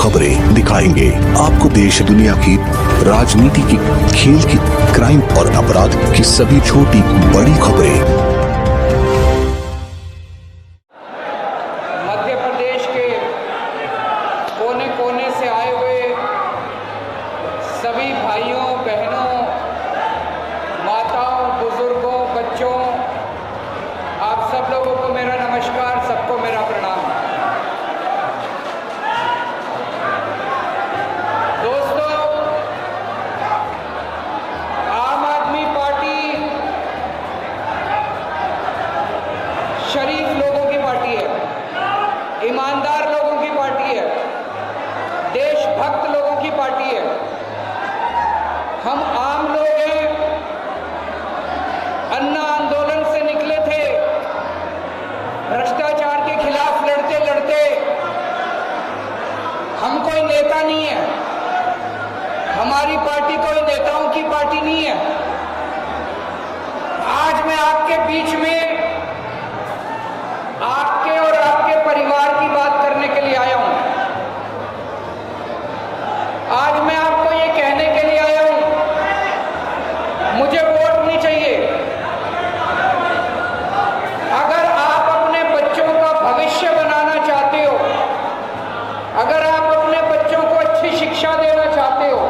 खबरें दिखाएंगे आपको देश दुनिया की राजनीति की, खेल की, क्राइम और अपराध की सभी छोटी बड़ी खबरें। मध्य प्रदेश के कोने कोने से आए हुए सभी भाइयों, बहनों, माताओं, बुजुर्गों, बच्चों, आप सब लोगों को मेरा नमस्कार, सबको मेरा प्रणाम। दोस्तों, आम आदमी पार्टी शरीफ लोगों की पार्टी है, ईमानदार लोगों की पार्टी है, देशभक्त लोगों की पार्टी है। हम आम लोग हैं, अन्ना आंदोलन से निकले थे, भ्रष्टाचार के खिलाफ लड़ते लड़ते। हम कोई नेता नहीं है, हमारी पार्टी कोई नेताओं की पार्टी नहीं है। आज मैं आपके बीच में आपके और आपके परिवार की बात करने के लिए आया हूं। आज मैं आपको ये कहने के लिए आया हूं, मुझे वोट नहीं चाहिए। अगर आप अपने बच्चों का भविष्य बनाना चाहते हो, अगर आप अपने बच्चों को अच्छी शिक्षा देना चाहते हो,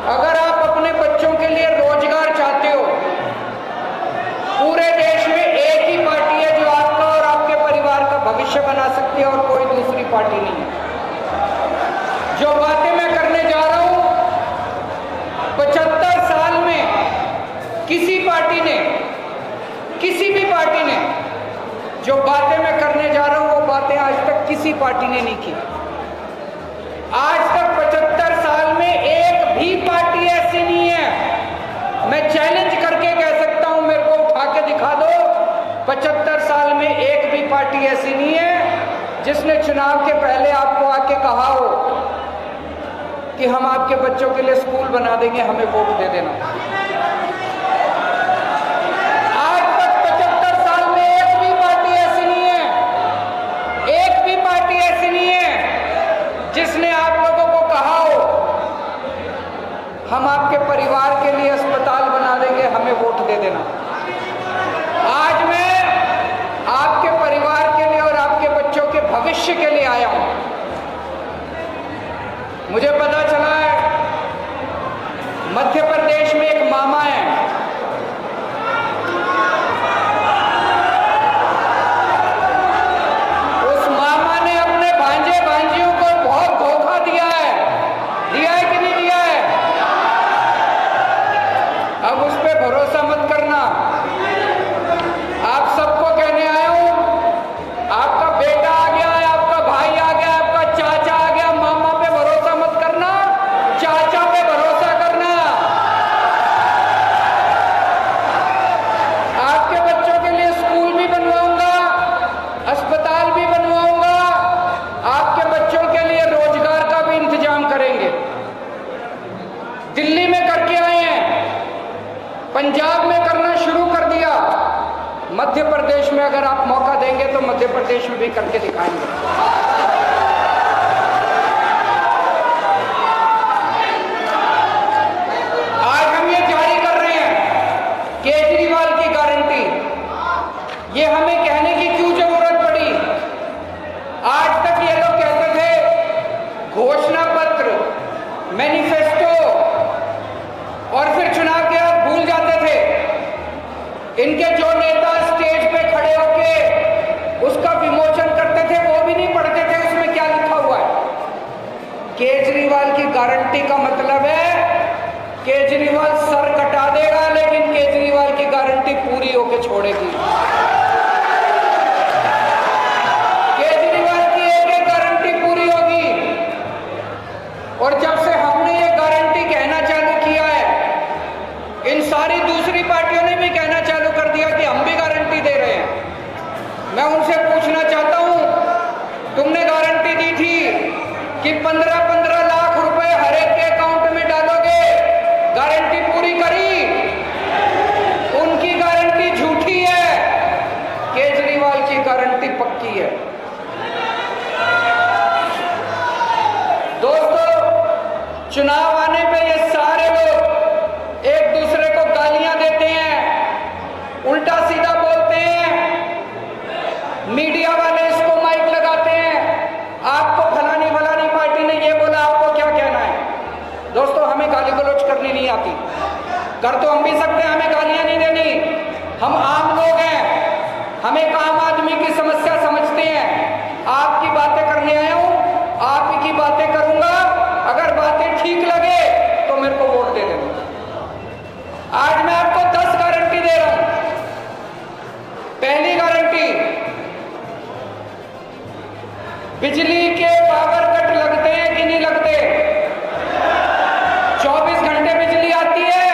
अगर आप अपने बच्चों के लिए रोजगार चाहते हो, पूरे देश में एक ही पार्टी है जो आपका और आपके परिवार का भविष्य बना सकती है और कोई दूसरी पार्टी नहीं है। जो बातें मैं करने जा रहा हूं, 75 साल में किसी भी पार्टी ने जो बातें मैं करने जा रहा हूं, वो बातें आज तक किसी पार्टी ने नहीं की। आज तक 75 साल में एक भी पार्टी ऐसी नहीं है, मैं चैलेंज करके कह सकता हूं, मेरे को उठा के दिखा दो, 75 साल में एक भी पार्टी ऐसी नहीं है जिसने चुनाव के पहले आपको आके कहा हो कि हम आपके बच्चों के लिए स्कूल बना देंगे, हमें वोट दे देना। आज तक 75 साल में एक भी पार्टी ऐसी नहीं है, एक भी पार्टी ऐसी नहीं है जिसने आप लोगों को कहा हो हम आपके परिवार के लिए अस्पताल बना देंगे, हमें वोट दे देना। आज मैं आपके परिवार के लिए और आपके बच्चों के भविष्य के लिए आया हूं। मुझे पता चला है मध्य प्रदेश में एक मामा है, उस मामा ने अपने भांजे भांजियों को बहुत धोखा दिया है कि नहीं दिया है? अब उस पर भरोसा मत करना। आप सबको कहने आया हूं, आपका बेटा आ गया है, आपका भाई आ गया, आपका चाचा आ गया, मामा पे भरोसा मत करना, चाचा पे भरोसा करना। आपके बच्चों के लिए स्कूल भी बनवाऊंगा, अस्पताल भी बनवाऊंगा, आपके बच्चों के लिए रोजगार का भी इंतजाम करेंगे। दिल्ली में करके आए हैं, पंजाब में करना शुरू कर दिया, मध्य प्रदेश में अगर आप मौका देंगे तो मध्य प्रदेश में भी करके दिखाएंगे। आज हम ये जारी कर रहे हैं केजरीवाल की गारंटी। ये हमें कहने की क्यों जरूरत पड़ी? आज तक ये लोग कहते थे घोषणा पत्र, मैनिफेस्टो, और फिर चुनाव के बाद भूल जाते थे। इनके जो नेता स्टेज पे खड़े होके उसका विमोचन करते थे, वो भी नहीं पढ़ते थे उसमें क्या लिखा हुआ है। केजरीवाल की गारंटी का मतलब है केजरीवाल सर कटा देगा, लेकिन केजरीवाल की गारंटी पूरी होके छोड़ेगी। केजरीवाल की एक एक गारंटी पूरी होगी। और जब से हमने ये गारंटी कहना चालू किया है, इन सारी दूसरी पार्टियों ने भी कहना चालू कर दिया कि हम भी गारंटी दे रहे हैं। मैं उनसे पूछना चाहता हूं, तुमने गारंटी दी थी कि 15-15 लाख रुपए हर एक के अकाउंट में डालोगे, गारंटी पूरी करी? उनकी गारंटी झूठी है, केजरीवाल की गारंटी पक्की है। चुनाव आने पे ये सारे लोग एक दूसरे को गालियां देते हैं, उल्टा सीधा बोलते हैं, मीडिया वाले इसको माइक लगाते हैं, आपको फलानी फलानी पार्टी ने ये बोला, आपको क्या कहना है। दोस्तों, हमें गाली गलौज करनी नहीं आती, कर तो हम भी सकते हैं, हमें गालियां नहीं देनी। हम आम लोग हैं, हम एक आम आदमी की समस्या समझते हैं। आपकी बातें करने आया हूं, आप ही की बातें करूंगा, अगर बातें ठीक लगे तो मेरे को वोट दे देना। आज मैं आपको 10 गारंटी दे रहा हूं। पहली गारंटी, बिजली के पावर कट लगते हैं कि नहीं लगते? 24 घंटे बिजली आती है,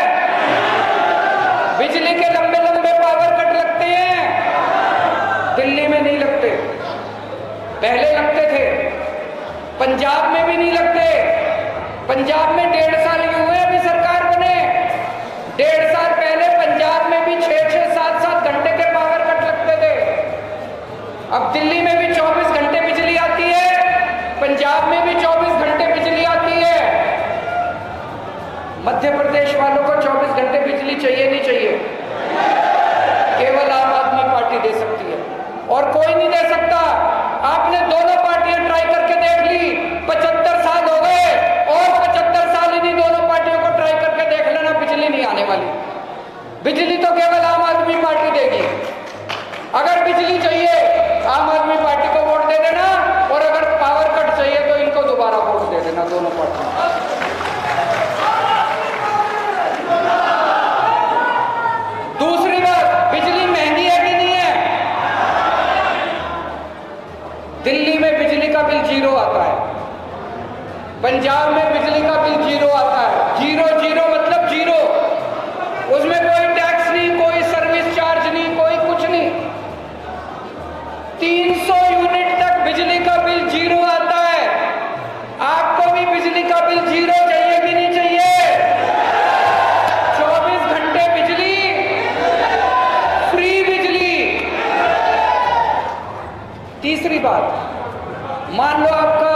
बिजली के लंबे लंबे पावर कट लगते हैं, दिल्ली में नहीं लगते, पहले लगते थे, पंजाब में भी नहीं लगते। पंजाब में 1.5 साल ही हुए अभी सरकार बने, 1.5 साल पहले पंजाब में भी 6-6, 7-7 घंटे के पावर कट लगते थे। अब दिल्ली में भी 24 घंटे बिजली आती है, पंजाब में भी 24 घंटे बिजली आती है। मध्य प्रदेश वालों को 24 घंटे बिजली चाहिए नहीं चाहिए? केवल आम आदमी पार्टी दे सकती है और कोई नहीं दे सकता। आपने दोनों पार्टियां ट्राई करके देख ली, 75 साल हो गए और 75 साल इन्हीं दोनों पार्टियों को ट्राई करके देख लेना, बिजली नहीं आने वाली। बिजली तो केवल आम आदमी पार्टी देगी। अगर बिजली चाहिए आम आदमी पार्टी को वोट दे देना, और अगर पावर कट चाहिए तो इनको दोबारा वोट दे देना, दोनों पार्टियों। दूसरी बात, बिजली महंगी है कि नहीं है? दिल्ली में बिजली का बिल 0 आता है, पंजाब में बिजली का बिल 0 आता है। 0 मतलब 0, उसमें कोई टैक्स नहीं, कोई सर्विस चार्ज नहीं, कोई कुछ नहीं। 300 यूनिट तक बिजली का बिल 0 आता है। आपको भी बिजली का बिल 0 चाहिए कि नहीं चाहिए? 24 घंटे बिजली, फ्री बिजली। तीसरी बात, मान लो आपका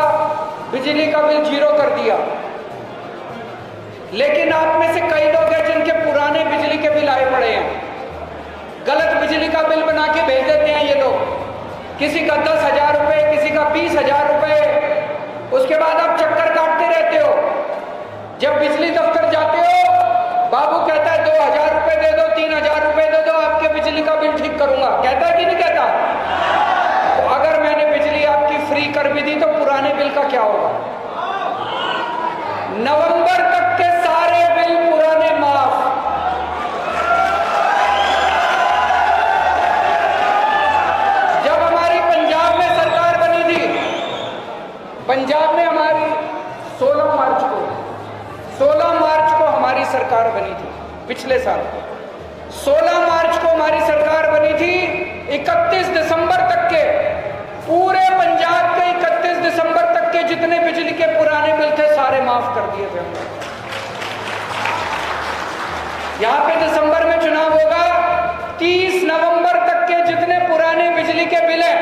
बिजली का बिल 0 कर दिया, लेकिन आप में से कई लोग हैं जिनके पुराने बिजली के बिल आए पड़े हैं। गलत बिजली का बिल बना के भेज देते हैं ये लोग, किसी का 10,000 रुपए, किसी का 20,000 रुपए। उसके बाद आप चक्कर काटते रहते हो। जब बिजली दफ्तर जाते हो, बाबू कहता है 2,000 रुपए दे दो, 3,000 रुपए दे दो, आपके बिजली का बिल ठीक करूंगा। कहता है कि नहीं कहता? तो अगर मैंने बिजली आपकी फ्री कर भी दी तो पुराने बिल का क्या होगा? नवंबर तक के सारे बिल पुराने माफ। जब हमारी पंजाब में सरकार बनी थी, पंजाब में हमारी 16 मार्च को हमारी सरकार बनी थी। पिछले साल 16 मार्च को हमारी सरकार बनी थी। 31 दिसंबर तक के, पूरे पंजाब के 31 दिसंबर तक के जितने बिजली के पुराने बिल थे सारे माफ कर दिए थे हमने। यहां पे दिसंबर में चुनाव होगा, 30 नवंबर तक के जितने पुराने बिजली के बिल हैं,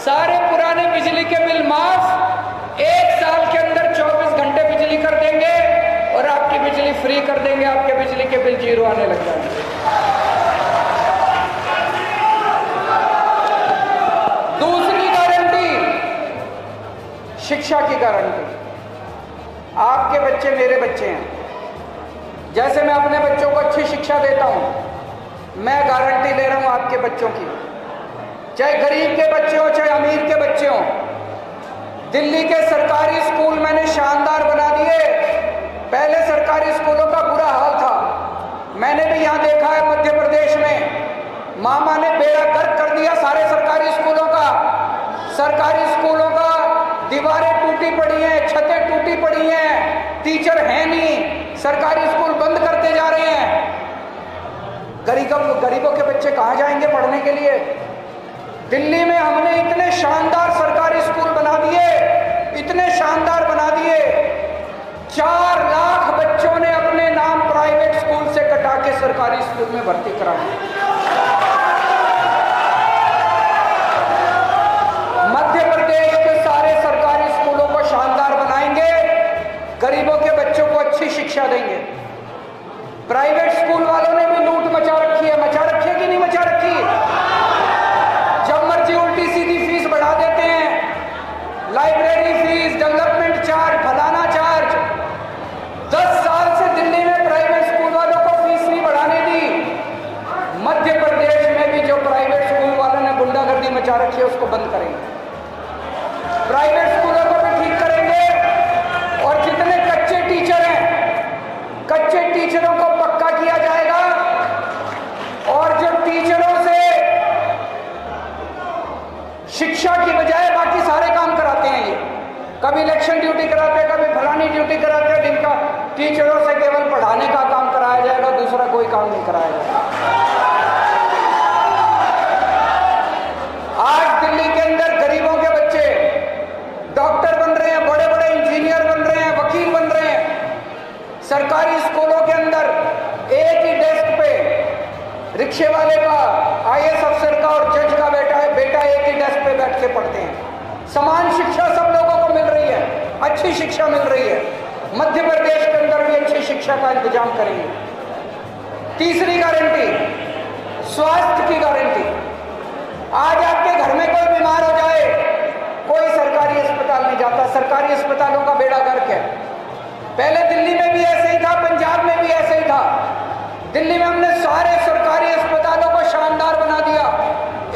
सारे पुराने बिजली के बिल माफ। 1 साल के अंदर 24 घंटे बिजली कर देंगे और आपकी बिजली फ्री कर देंगे, आपके बिजली के बिल 0 आने लग जाएंगे। दूसरी गारंटी, शिक्षा की गारंटी। आपके बच्चे मेरे बच्चे हैं, जैसे मैं अपने बच्चों को अच्छी शिक्षा देता हूं, मैं गारंटी ले रहा हूं आपके बच्चों की, चाहे गरीब के बच्चे हो चाहे अमीर के बच्चे हो। दिल्ली के सरकारी स्कूल मैंने शानदार बना दिए। पहले सरकारी स्कूलों का बुरा हाल था, मैंने भी यहां देखा है मध्य प्रदेश में। मामा ने बेड़ा गर्क कर दिया सारे सरकारी स्कूलों का। सरकारी स्कूलों का दीवारें टूटी पड़ी हैं, छतें टूटी पड़ी हैं, टीचर हैं नहीं, सरकारी स्कूल बंद करते जा रहे हैं। गरीबों के बच्चे कहां जाएंगे पढ़ने के लिए? दिल्ली में हमने इतने शानदार सरकारी स्कूल बना दिए, इतने शानदार बना दिए, 4 लाख बच्चों ने अपने नाम प्राइवेट स्कूल से कटा के सरकारी स्कूल में भर्ती कराए। मध्य प्रदेश के सारे सरकारी स्कूलों को शानदार बनाएंगे, गरीबों के बंद करेंगे, प्राइवेट स्कूलों को भी ठीक करेंगे, और जितने कच्चे टीचर हैं, कच्चे टीचरों को पक्का किया जाएगा, और जो टीचरों से शिक्षा की बजाय बाकी सारे काम कराते हैं, ये कभी इलेक्शन ड्यूटी कराते हैं, कभी फलानी ड्यूटी कराते हैं, जिनका टीचरों से केवल पढ़ाने का काम कराया जाएगा, दूसरा कोई काम नहीं कराया जाएगा। आज दिल्ली के अंदर गरीबों के बच्चे डॉक्टर बन रहे हैं, बड़े बड़े इंजीनियर बन रहे हैं, वकील बन रहे हैं। सरकारी स्कूलों के अंदर एक ही डेस्क पे रिक्शे वाले का, आईएएस अफसर का और जज का बेटा एक ही डेस्क पे बैठ के पढ़ते हैं। समान शिक्षा सब लोगों को मिल रही है, अच्छी शिक्षा मिल रही है। मध्य प्रदेश के अंदर भी अच्छी शिक्षा का इंतजाम करेंगे। तीसरी गारंटी, स्वास्थ्य की गारंटी। आज आपके घर में कोई बीमार हो जाए, कोई सरकारी अस्पताल नहीं जाता, सरकारी अस्पतालों का बेड़ा गर्क है। पहले दिल्ली में भी ऐसे ही था, पंजाब में भी ऐसे ही था। दिल्ली में हमने सारे सरकारी अस्पतालों को शानदार बना दिया,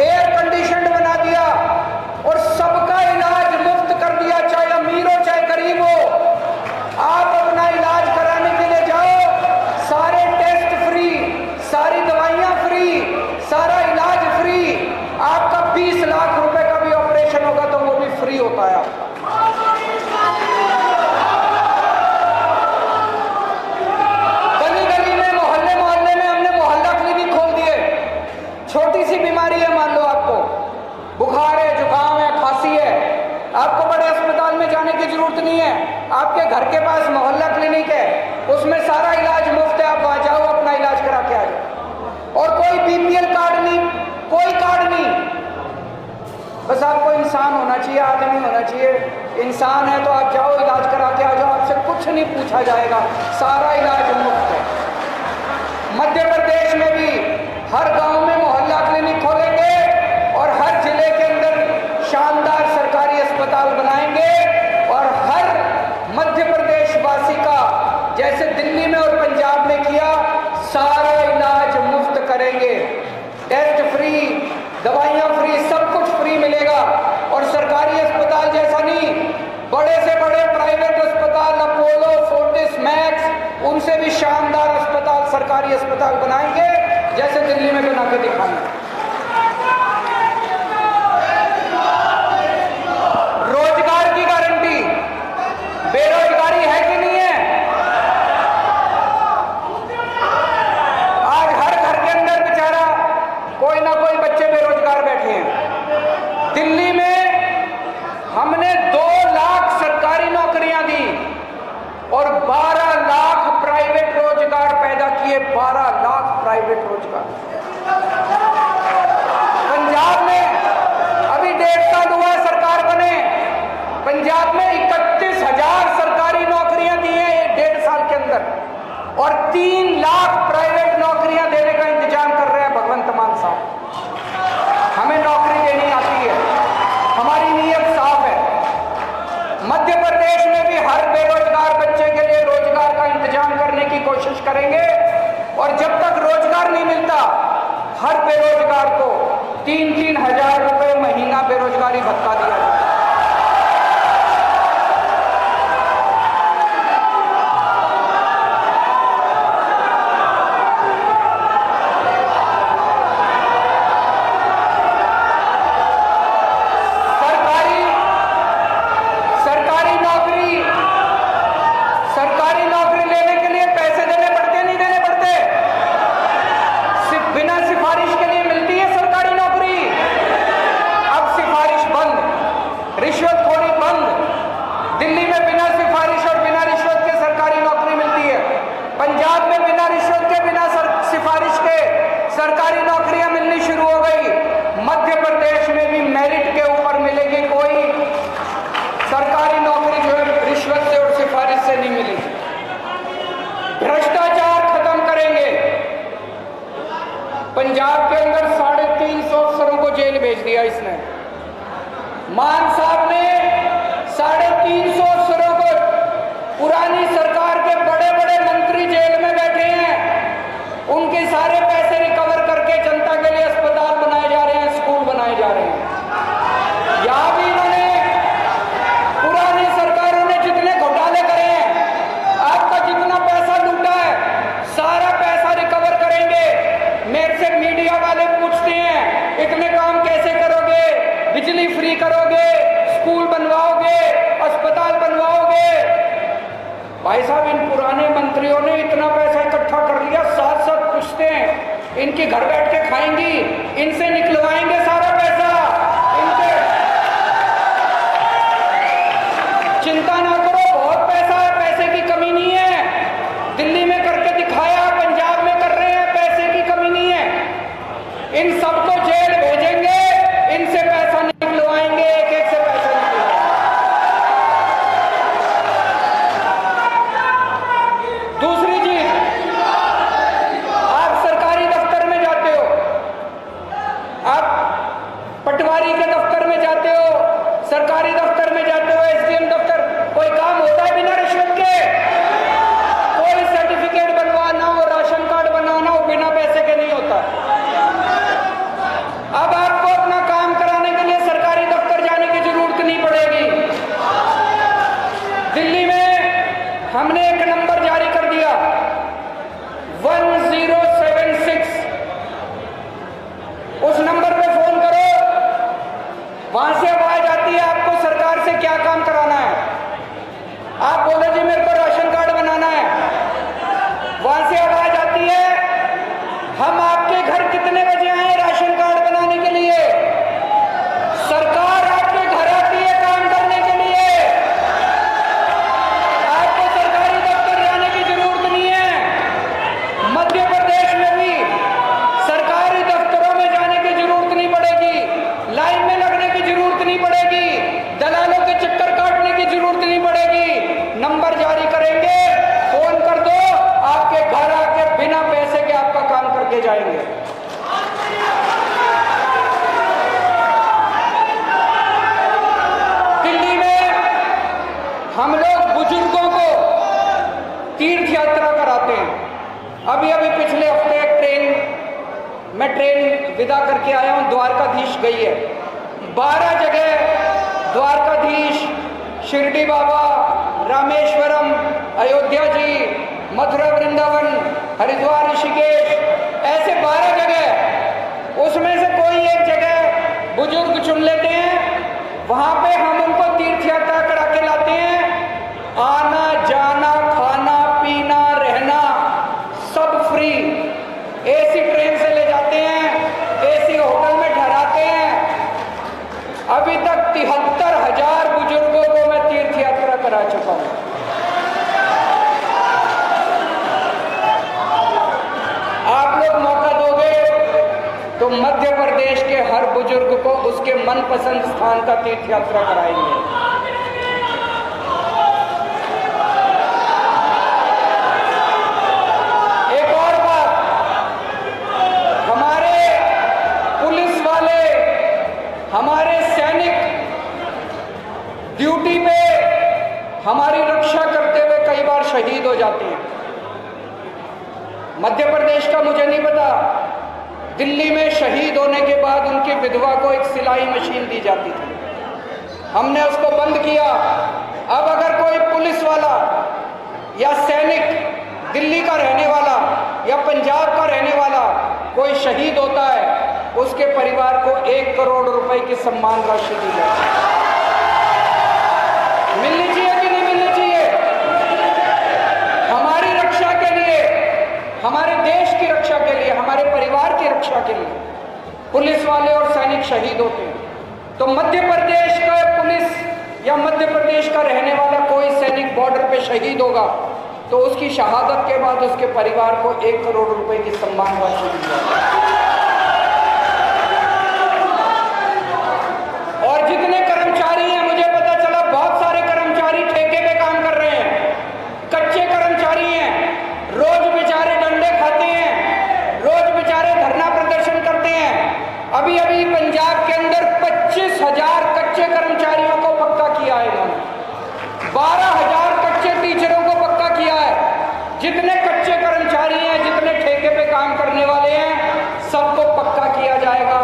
एयर कंडीशनड बना दिया, और सबका इलाज मुफ्त कर दिया, चाहे अमीर हो चाहे गरीब हो। आप अपना इलाज कराने के लिए जाओ, सारे टेस्ट फ्री, सारी दवाइयां फ्री, सारा इलाज फ्री। आपका 20 लाख रुपए का भी ऑपरेशन होगा तो वो भी फ्री होता है आपका। गली गली में, मोहल्ले मोहल्ले में हमने मोहल्ला क्लिनिक खोल दिए। छोटी सी बीमारी है, मान लो आपको बुखार है, जुकाम है, खांसी है, आपको बड़े अस्पताल में जाने की जरूरत नहीं है। आपके घर के पास मोहल्ला क्लिनिक है, उसमें सारा इलाज मुफ्त है। आप वहां जाओ, अपना इलाज करा के आ जाओ, और कोई बीपीएल कार्ड नहीं, कोई कार्ड नहीं। बस आपको इंसान होना चाहिए, आदमी होना चाहिए। इंसान है तो आप जाओ, इलाज करा के आ जाओ, आपसे कुछ नहीं पूछा जाएगा, सारा इलाज मुफ्त है। मध्य प्रदेश में भी हर गांव में मोहल्ला क्लिनिक खोलेंगे और हर जिले के अंदर शानदार सरकारी अस्पताल बनाएंगे, और हर मध्य प्रदेश वासी का, जैसे दिल्ली में और पंजाब में किया, सारा इलाज मुफ्त करेंगे। टेस्ट फ्री, दवाइयां फ्री, सब कुछ फ्री मिलेगा। और सरकारी अस्पताल जैसा नहीं, बड़े से बड़े प्राइवेट अस्पताल, अपोलो, फोर्टिस, मैक्स, उनसे भी शानदार अस्पताल, सरकारी अस्पताल बनाएंगे, जैसे दिल्ली में बना के दिखाएंगे। रोजगार की गारंटी। बेरोजगारी है कि नहीं है? आज हर घर के अंदर बेचारा कोई ना कोई बच्चे बेरोजगार बैठे हैं। दिल्ली में हमने 2 लाख सरकारी नौकरियां दी और 12 लाख प्राइवेट रोजगार पैदा किए। 12 लाख प्राइवेट रोजगार। पंजाब में अभी 1.5 साल हुआ सरकार बने, पंजाब में 31,000 सरकारी नौकरियां दी हैं 1.5 साल के अंदर, और 3 लाख प्राइवेट नौकरियां देने का इंतजाम कर रहे हैं भगवंत मान साहब। हमें नौकरी देनी आती है, हमारी नीयत साफ है। मध्य प्रदेश में भी हर बेरोजगार बच्चे के लिए रोजगार का इंतजाम करने की कोशिश करेंगे, और जब तक रोजगार नहीं मिलता, हर बेरोजगार को 3-3 हजार रुपए महीना बेरोजगारी भत्ता दिया जाए। सरकारी नौकरी लेने के लिए पैसे देने पड़ते, नहीं देने पड़ते? सिर्फ बिना सिफारिश के लिए मिलती है सरकारी नौकरी। अब सिफारिश बंद, रिश्वतखोरी बंद। दिल्ली में बिना सिफारिश और बिना रिश्वत के सरकारी नौकरी मिलती है। पंजाब में बिना रिश्वत के, बिना सिफारिश के सरकारी नौकरियां मिलनी शुरू हो गई। मध्य प्रदेश में भी मेरिट के ऊपर मिलेगी। कोई सरकारी नौकरी जो है रिश्वत से और सिफारिश से नहीं मिलेगी। भ्रष्टाचार खत्म करेंगे। पंजाब के अंदर 350 अफसरों को जेल भेज दिया इसने। मान साहब ने 350 अफसरों को, पुरानी सरकार के बड़े बड़े मंत्री जेल में बैठे हैं, उनके सारे पैसे रिकवर करके जनता के लिए अस्पताल बनाए जा रहे हैं, स्कूल बनाए जा रहे हैं। अस्पताल बनवाओगे? भाई साहब, इन पुराने मंत्रियों ने इतना पैसा इकट्ठा कर लिया, 7-7 पुश्तें इनकी घर बैठ के खाएंगी, इनसे निकलवाएंगे सारा पैसा। इनके चिंता ना करो, बहुत पैसा है, पैसे की कमी नहीं है। दिल्ली में करके दिखाया, पंजाब में कर रहे हैं, पैसे की कमी नहीं है। इन सबको जेल भेजेंगे, इनसे पैसा निकलवाएंगे, एक एक से पैसा निकलवाएंगे। दूसरी चीज, आप सरकारी दफ्तर में जाते हो, आप पटवारी के दफ्तर में जाते हो, सरकारी दफ्तर में जाते हो, एसडीएम दफ्तर, कोई काम होता है बिना रिश्वत के? कोई सर्टिफिकेट बनवाना हो, राशन कार्ड बनवाना हो, बिना पैसे के नहीं होता। अब आपको अपना काम कराने के लिए सरकारी दफ्तर जाने की जरूरत नहीं पड़ेगी। दिल्ली में हमने एक नंबर जारी कर दिया, 1076। उस नंबर पे फोन करो, वहां से आवाज आती है आपको सरकार से क्या काम कराना है। आप बोले जी मेरे को राशन कार्ड बनाना है, वहां से आवाज आती है हम आपके घर कितने बजे आए राशन कार्ड बनाने के लिए। सरकार आपके घर आती है काम करने के लिए, आपको सरकारी दफ्तर जाने की जरूरत नहीं है। मध्य प्रदेश में भी सरकारी दफ्तरों में जाने की जरूरत नहीं पड़ेगी, लाइन में लगने की जरूरत नहीं पड़ेगी, दलालों के चक्कर काटने की जरूरत नहीं पड़ेगी। नंबर जारी करेंगे, फोन कर दो, आपके घर आके बिना पैसे के आपका काम करके जाएंगे। दिल्ली में हम लोग बुजुर्गों को तीर्थ यात्रा कराते हैं। अभी पिछले हफ्ते मैं ट्रेन विदा करके आया हूं, द्वारकाधीश गई है। 12 जगह द्वारकाधीश, शिरडी बाबा, रामेश्वरम, अयोध्या जी, मथुरा वृंदावन, हरिद्वार ऋषिकेश, ऐसे 12 जगह, उसमें से कोई एक जगह बुजुर्ग चुन लेते हैं, वहां पे हम उनको तीर्थ यात्रा करा के लाते हैं। आना जाना, खाना पीना, रहना सब फ्री। एसी ट्रेन से ले जाते हैं, एसी होटल में ठहराते हैं। अभी तक 73,000 बुजुर्गों को मैं तीर्थ यात्रा करा चुका हूं। आप लोग मौका दोगे तो मध्य प्रदेश के हर बुजुर्ग को उसके मनपसंद स्थान का तीर्थ यात्रा कराएंगे। एक और बात, हमारे पुलिस वाले, हमारे सैनिक ड्यूटी पे हमारी रक्षा करते हुए कई बार शहीद हो जाते हैं। मध्य प्रदेश का मुझे नहीं पता, दिल्ली में शहीद होने के बाद उनकी विधवा को एक सिलाई मशीन दी जाती थी, हमने उसको बंद किया। अब अगर कोई पुलिस वाला या सैनिक, दिल्ली का रहने वाला या पंजाब का रहने वाला कोई शहीद होता है, उसके परिवार को 1 करोड़ रुपए की सम्मान राशि दी जाती है। मिलनी चाहिए कि नहीं मिलनी चाहिए? हमारी रक्षा के लिए, हमारे देश की रक्षा के लिए, हमारे परिवार की रक्षा के लिए पुलिस वाले और सैनिक शहीद होते हैं। तो मध्य प्रदेश का पुलिस या मध्य प्रदेश का रहने वाला कोई सैनिक बॉर्डर पे शहीद होगा तो उसकी शहादत के बाद उसके परिवार को 1 करोड़ रुपए की सम्मान राशि दी जाएगी। और जितने कर्मचारी हैं, मुझे पता चला बहुत सारे कर्मचारी ठेके पे काम कर रहे हैं, कच्चे कर्मचारी हैं, रोज बेचारे डंडे खाते हैं, रोज बेचारे धरना प्रदर्शन करते हैं। अभी पंजाब के अंदर 25,000 कच्चे कर्मचारियों को पक्का किया है इन्होंने, 12,000 कच्चे टीचरों को पक्का किया है। जितने कच्चे कर्मचारी हैं, जितने ठेके पे काम करने वाले हैं, सबको पक्का किया जाएगा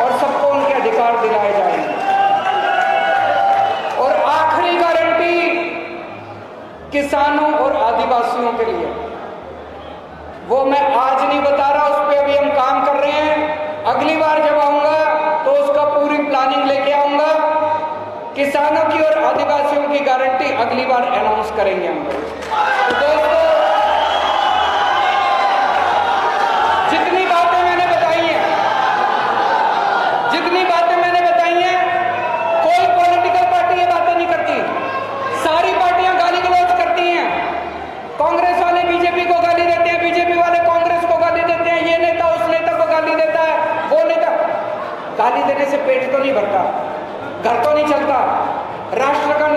और सबको उनके अधिकार दिलाए जाएंगे। और आखिरी गारंटी किसानों और आदिवासियों के लिए, वो मैं आज नहीं बता रहा, उस पर अभी हम काम कर रहे हैं। अगली बार जब आऊंगा तो उसका पूरी प्लानिंग लेके आऊंगा। किसानों की और आदिवासियों की गारंटी अगली बार अनाउंस करेंगे हम लोग। तो दोस्तों, जितनी बातें मैंने बताई हैं, कोई पॉलिटिकल पार्टी ये बातें नहीं करती। सारी पार्टियां गाली गलौज करती हैं। कांग्रेस वाले बीजेपी को गाली देते हैं, बीजेपी वाले कांग्रेस को गाली देते हैं, ये नेता उस नेता को गाली देता है, वो नेता। गाली देने से पेट तो नहीं भरता, घर तो नहीं चलता, राष्ट्र का